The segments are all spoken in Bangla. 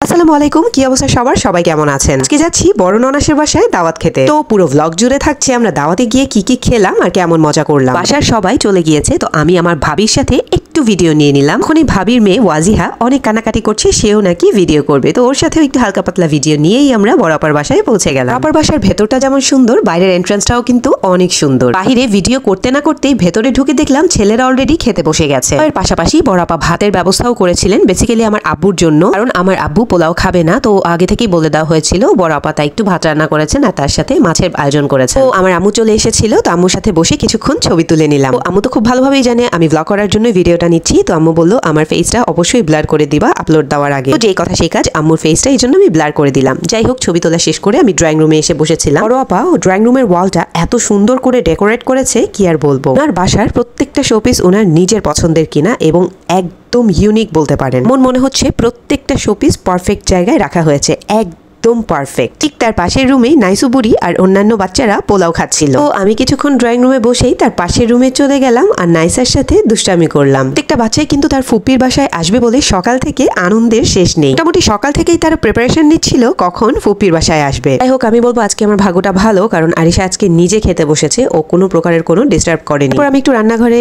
আসসালামু আলাইকুম, কি অবস্থা সবার? সবাই কেমন আছেন? আজকে যাচ্ছি বড় ননাসের বাসায় দাওয়াত খেতে। তো পুরো ব্লগ জুড়ে থাকছে আমরা দাওয়াতে গিয়ে কি কি খেলাম আর কেমন মজা করলাম। বাসার সবাই চলে গিয়েছে, তো আমি আমার ভাবির সাথে একটু ভিডিও নিয়ে নিলাম। এখন এই ভাবির মেয়ে ওয়াজিহা অনেক কানাকাটি করছে, সেও নাকি ভিডিও করবে, তো ওর সাথেও একটু হালকা পাতলা ভিডিও নিয়েই আমরা বড় আপার বাসায় পৌঁছে গেলাম। আপার বাসার ভেতরটা যেমন সুন্দর, বাইরের এন্ট্রান্সটাও কিন্তু অনেক সুন্দর। বাহিরে ভিডিও করতে না করতেই ভেতরে ঢুকে দেখলাম ছেলেরা অলরেডি খেতে বসে গেছে। এর পাশাপাশি বড় আপা ভাতের ব্যবস্থাও করেছিলেন, বেসিক্যালি আমার আব্বুর জন্য, কারণ আমার আব্বু পোলাও খাবে না, তো আগে থেকেই বলে দেওয়া হয়েছিল। বড় আপা তাই একটু ভাত রান্না করেছেন আর তার সাথে মাছের আয়োজন করেছেন। তো আমার আম্মু চলে এসেছিল, তো আম্মুর সাথে বসে কিছুক্ষণ ছবি তুলে নিলাম। আম্মু তো খুব ভালোভাবেই জানে আমি ব্লগ করার জন্য ভিডিওটা নিচ্ছি, তো আম্মু বললো আমার ফেসটা অবশ্যই ব্লার করে দিবা আপলোড দেওয়ার আগে। তো যেই কথা সেই কাজ, আম্মুর ফেসটা এই জন্য আমি ব্লার করে দিলাম। যাই হোক, ছবি তোলা শেষ করে আমি ড্রয়িং রুমে এসে বসেছিলাম। বড় আপা ড্রয়িং রুমের ওয়ালটা এত সুন্দর করে ডেকোরেট করেছে কি আর বলবো। ওনার বাসার প্রত্যেকটা শোপিস ওনার নিজের পছন্দের কিনা এবং একদম ইউনিক বলতে পারেন। মনে হচ্ছে প্রত্যেকটা শোপিস পারফেক্ট জায়গায় রাখা হয়েছে, একদম পারফেক্ট। ঠিক তার পাশের রুমে নাইসু বুড়ি আর অন্যান্য বাচ্চারা পোলাও খাচ্ছিল। তো আমি কিছুক্ষণ ড্রয়িং রুমে বসেই তার পাশের রুমে চলে গেলাম আর নাইসার সাথে দুষ্টামি করলাম। প্রত্যেকটা বাচ্চাই কিন্তু তার ফুপির বাসায় আসবে বলে সকাল থেকে আনন্দের শেষ নেই। মোটামুটি সকাল থেকেই তারা প্রিপারেশন নিচ্ছিল কখন ফুপির বাসায় আসবে। যাই হোক, আমি বলবো আজকে আমার ভাগ্যটা ভালো, কারণ আরিশা আজকে নিজে খেতে বসেছে, ও কোনো প্রকারের কোনো ডিস্টার্ব করেনি। তারপর আমি একটু রান্নাঘরে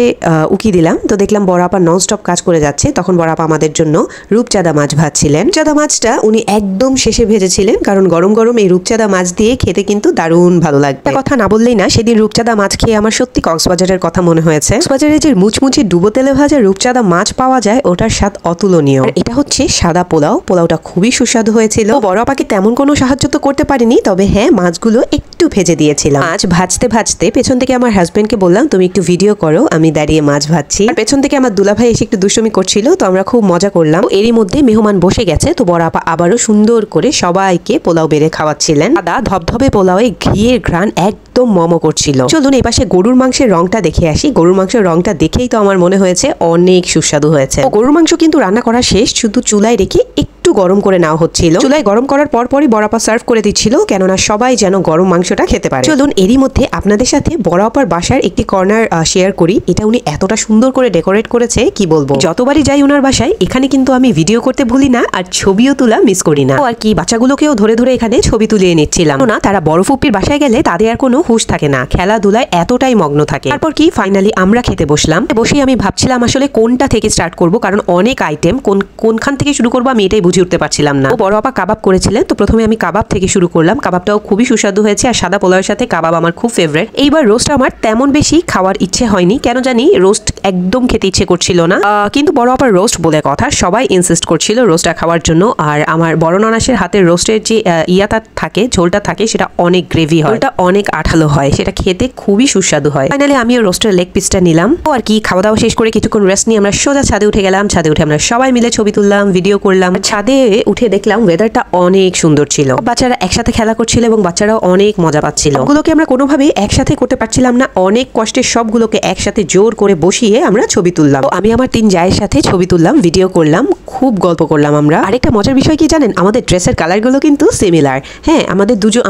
উকি দিলাম, তো দেখলাম বড় আপা নন স্টপ কাজ করে যাচ্ছে। তখন বড় আপা আমাদের জন্য রূপচাঁদা মাছ ভাজছিলেন। রূপচাঁদা মাছটা উনি একদম শেষে ভেজেছিলেন, কারণ গরম গরম এই রূপচাঁদা মাছ দিয়ে খেতে কিন্তু দারুণ ভালো লাগবে। একটা কথা না বললেই না, সেদিন রূপচাঁদা মাছ খেয়ে আমার সত্যি কক্সবাজারের কথা মনে হয়েছে। কক্সবাজারে যে মুচমুচে ডুবো তেলে ভাজা রূপচাঁদা মাছ পাওয়া যায়, ওটার স্বাদ অতুলনীয়। এটা হচ্ছে সাদা পোলাও, পোলাওটা খুবই সুস্বাদু হয়েছিল। বড় আপাকে তেমন কোনো সাহায্য তো করতে পারিনি, তবে হ্যাঁ মাছগুলো একটু ভেজে দিয়েছিলাম। মাছ ভাজতে ভাজতে পেছন থেকে আমার হাজবেন্ডকে বললাম তুমি একটু ভিডিও করো, আমি দাঁড়িয়ে মাছ ভাজছি। আর পেছন থেকে আমার দুলাভাই এসে একটু দুষ্টুমি করছিল, তো আমরা খুব মজা করলাম। এরই মধ্যে মেহমান বসে গেছে, তো বড় আপা আবারও সুন্দর করে সবাইকে পোলাও বেড়ে খাওয়াচ্ছিলেন। সাদা ধবধবে পোলাওয়ে ঘিয়ের ঘ্রাণ একদম মমো করছিল। চলুন এই পাশে গরুর মাংসের রংটা দেখে আসি। গরুর মাংসের রংটা দেখেই তো আমার মনে হয়েছে অনেক সুস্বাদু হয়েছে। গরুর মাংস কিন্তু রান্না করা শেষ, শুধু চুলায় রেখে একটু গরম করে নেওয়া হচ্ছিল। চুলায় গরম করার পরপরই বড় আপা সার্ভ করে দিচ্ছিল, কেননা সবাই যেন গরম মাংসটা খেতে পারে। চলুন এরই মধ্যে আপনাদের সাথে বড় আপার বাসার একটি কর্নার শেয়ার করি। এটা উনি এতটা সুন্দর করে ডেকোরেট করেছে কি বলবো। যতবারই যাই ওনার বাসায়, এখানে কিন্তু আমি ভিডিও করতে ভুলি না আর ছবিও তোলা মিস করি না। আর কি বাচ্চাগুলোকেও ধরে ধরে এখানে ছবি তুলিয়ে নিচ্ছিলাম না, তারা বড় ফুপির বাসায় গেলে তাদের আর কোনো হুঁশ থাকে না, খেলাধুলায় এতটাই মগ্ন থাকে। তারপর কি ফাইনালি আমরা খেতে বসলাম। বসেই আমি ভাবছিলাম আসলে কোনটা থেকে স্টার্ট করব, কারণ অনেক আইটেম, কোনখান থেকে শুরু করবো আমি এটাই বুঝে উঠতে পারছিলাম না। বড় আপা কাবাব করেছিলেন, তো প্রথমে আমি কাবাব থেকে শুরু করলাম। কাবাবটাও খুবই সুস্বাদু হয়েছে, আর সাদা পোলাওয়ের সাথে কাবাব আমার খুব ফেভারিট। এইবার রোস্ট আমার তেমন বেশি খাওয়ার ইচ্ছে হয়নি, কেন জানি রোস্ট একদম খেতে ইচ্ছে করছিল না, কিন্তু বড় আপার রোস্ট বলে কথা, সবাই ইনসিস্ট করছিল রোস্টটা খাওয়ার জন্য। আর আমার বড় ননাসের হাতের রোস্টের যে ইয়াটা থাকে, ঝোলটা থাকে, সেটা অনেক গ্রেভি হয়, ওটা অনেক আঠালো হয়, সেটা খেতে খুবই সুস্বাদু হয়। ফাইনালি আমিও রোস্টের লেগ পিসটা নিলাম। ও আর কি খাওয়া দাওয়া শেষ করে কিছুক্ষণ রেস্ট নিয়ে আমরা সোজা ছাদে উঠে গেলাম। ছাদে উঠে আমরা সবাই মিলে ছবি তুললাম, ভিডিও করলাম। ছাদে উঠে দেখলাম ওয়েদারটা অনেক সুন্দর ছিল, বাচ্চারা একসাথে খেলা করছিল এবং বাচ্চারাও অনেক মজা পাচ্ছিল। ওগুলোকে আমরা কোনোভাবেই একসাথে করতে পারছিলাম না, অনেক কষ্টে সবগুলোকে একসাথে জোর করে বসিয়ে আমরা ছবি তুললাম। আমি আমার 3 জায়ের সাথে ছবি তুললাম, ভিডিও করলাম, খুব গল্প করলাম আমরা। আরেকটা মজার বিষয় কি জানেন, আমাদের ড্রেসের কালারগুলো কিন্তু সিমিলার। হ্যাঁ,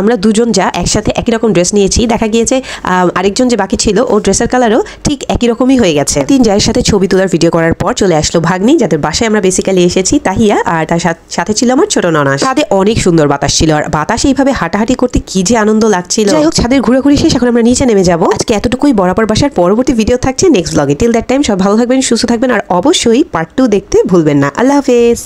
আমরা দুজন যা একসাথে একই রকম ড্রেস নিয়েছি, দেখা গিয়েছে আরেকজন যে বাকি ছিল ওর ড্রেসের কালারও ঠিক একই রকমই হয়ে গেছে। 3 জায়ের সাথে ছবি তোলার ভিডিও করার পর চলে আসলো ভাগ্নি, যাদের বাসায় আমরা বেসিক্যালি এসেছি, তাহিয়া, আর তার সাথে ছিল আমার ছোট ননাস। ছাদে অনেক সুন্দর বাতাস ছিল, আর বাতাসে এইভাবে হাঁটাহাঁটি করতে কি যে আনন্দ লাগছিল। যাই হোক, ছাদের ঘোরাঘুরি শেষ, এখন আমরা নিচে নেমে যাবো। আজকে এতটুকুই। বড় আপার বাসার পরবর্তী ভিডিও থাকছে নেক্সট ব্লগে। টিল দ্যাট টাইম সব ভালো থাকবেন, সুস্থ থাকবেন, আর অবশ্যই পার্ট 2 দেখতে ভুলবেন না। আল্লাহ হাফেজ।